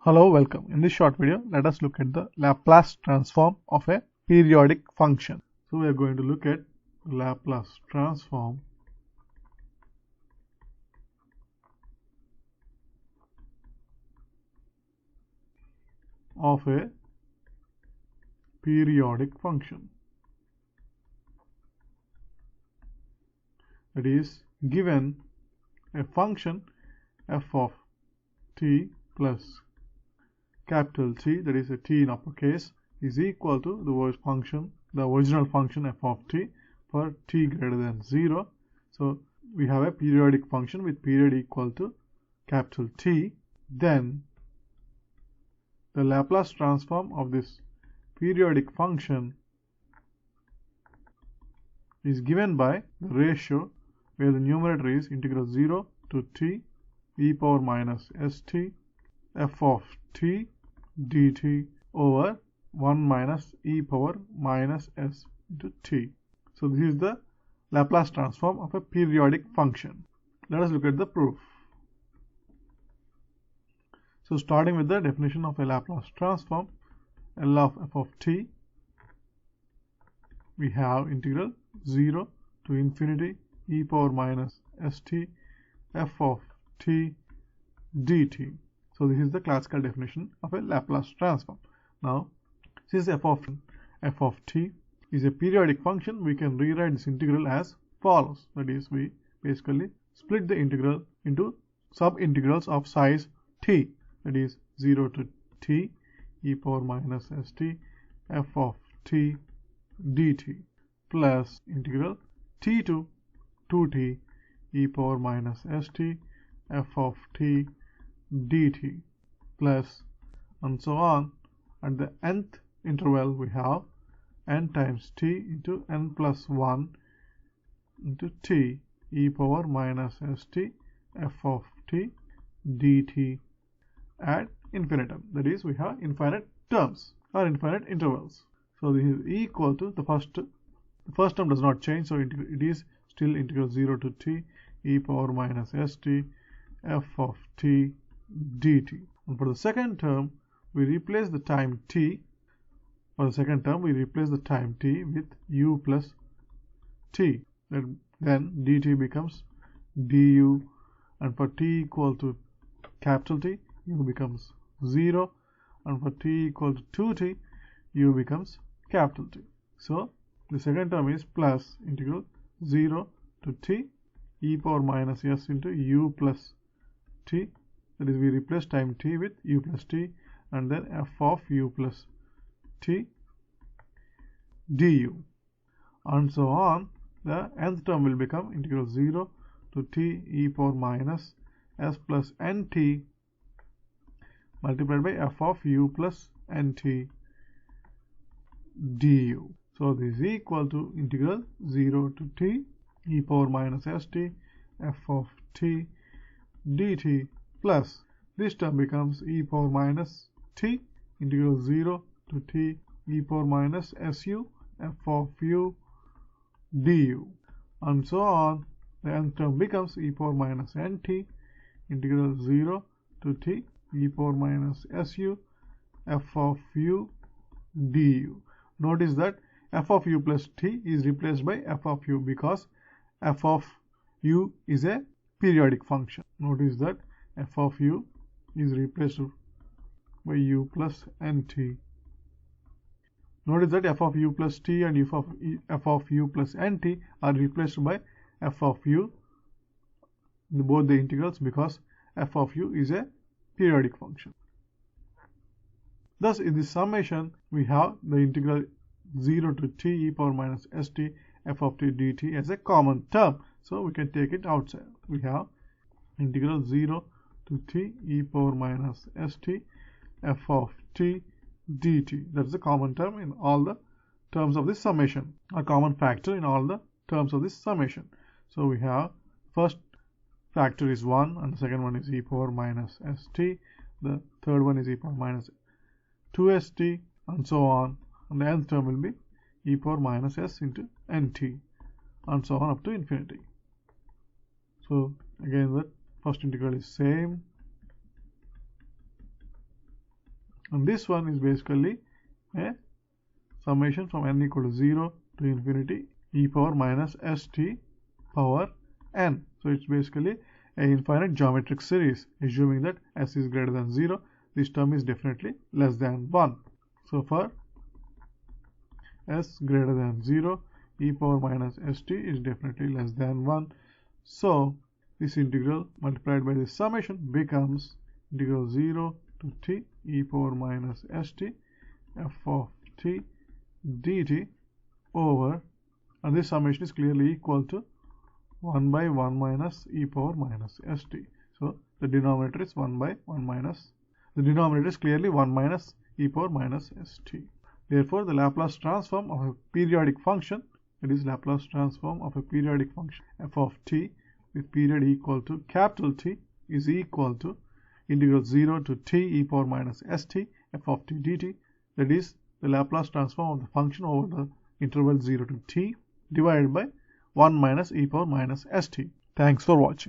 Hello, welcome. In this short video, let us look at the Laplace transform of a periodic function. So we are going to look at Laplace transform of a periodic function. That is, given a function f of t plus capital T, that is a t in uppercase, is equal to the original function f of t for t greater than 0. So we have a periodic function with period equal to capital T. Then the Laplace transform of this periodic function is given by the ratio where the numerator is integral 0 to t e power minus st f of t dt over 1 minus e power minus s into t. So this is the Laplace transform of a periodic function. Let us look at the proof. So starting with the definition of a Laplace transform, L of f of t, we have integral 0 to infinity e power minus st f of t dt. So this is the classical definition of a Laplace transform. Now, since f of t is a periodic function, we can rewrite this integral as follows. That is, we basically split the integral into sub-integrals of size t. That is 0 to t e power minus st f of t dt plus integral t to 2t e power minus st f of t dt plus and so on. At the nth interval we have n times t into n plus 1 into t e power minus st f of t dt at infinitum. That is, we have infinite terms or infinite intervals. So this is equal to the first term does not change, so it is still integral 0 to t e power minus st f of t dt. And for the second term, we replace the time t. For the second term, we replace the time t with u plus t. Then dt becomes du, and for t equal to capital T, u becomes 0, and for t equal to 2t, u becomes capital T. So the second term is plus integral 0 to t e power minus s into u plus t. That is, we replace time t with u plus t, and then f of u plus t du, and so on. The nth term will become integral 0 to t e power minus s plus nt multiplied by f of u plus nt du. So this is equal to integral 0 to t e power minus st f of t dt plus this term becomes e power minus t integral 0 to t e power minus su f of u du, and so on. The nth term becomes e power minus nt integral 0 to t e power minus su f of u du. Notice that f of u plus t is replaced by f of u because f of u is a periodic function. Notice that f of u is replaced by u plus nt. Notice that f of u plus t and f of u plus nt are replaced by f of u in both the integrals because f of u is a periodic function. Thus, in this summation, we have the integral 0 to t e power minus st f of t dt as a common term. So we can take it outside. We have integral 0 to t e power minus st f of t dt. That is a common term in all the terms of this summation, a common factor in all the terms of this summation. So we have first factor is 1, and the second one is e power minus st. The third one is e power minus 2st, and so on. And the nth term will be e power minus s into nt, and so on up to infinity. So again, the first integral is same, And this one is basically a summation from n equal to 0 to infinity e power minus st power n. So it's basically an infinite geometric series. Assuming that s is greater than 0, this term is definitely less than 1. So for s greater than 0, e power minus st is definitely less than 1. So this integral multiplied by this summation becomes integral 0 to t e power minus st f of t dt over, and this summation is clearly equal to 1 by 1 minus e power minus st. So the denominator is 1 by 1 minus, the denominator is clearly 1 minus e power minus st. Therefore, the Laplace transform of a periodic function, that is Laplace transform of a periodic function f of t with period equal to capital T is equal to integral 0 to t e power minus st f of t dt, that is the Laplace transform of the function over the interval 0 to t divided by 1 minus e power minus st. Thanks for watching.